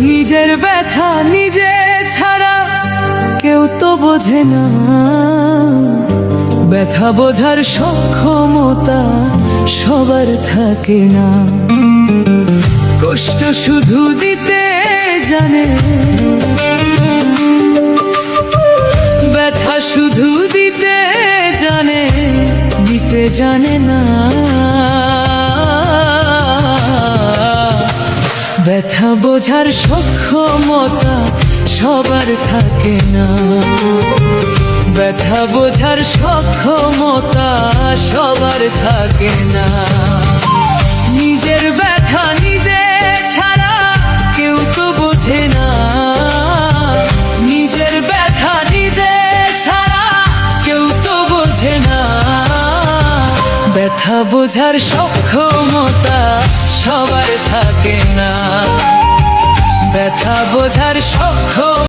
নিজের ব্যথা নিজে ছাড়া কেউ তো বোঝে না, ব্যথা বোঝার সক্ষমতা সবার থাকে না। কষ্ট শুধু দিতে জানে, ব্যথা শুধু দিতে জানে, দিতে জানে না। ব্যথা বোঝার সক্ষমতা সবার থাকে না, ব্যথা বোঝার সক্ষমতা সবার থাকে না। নিজের ব্যথা নিজে ছাড়া কেউ তো বোঝে না, নিজের ব্যথা নিজে ছাড়া কেউ তো বোঝে না। ব্যথা বোঝার সক্ষমতা সবার থাকে না, ব্যথা বোঝার সক্ষমতা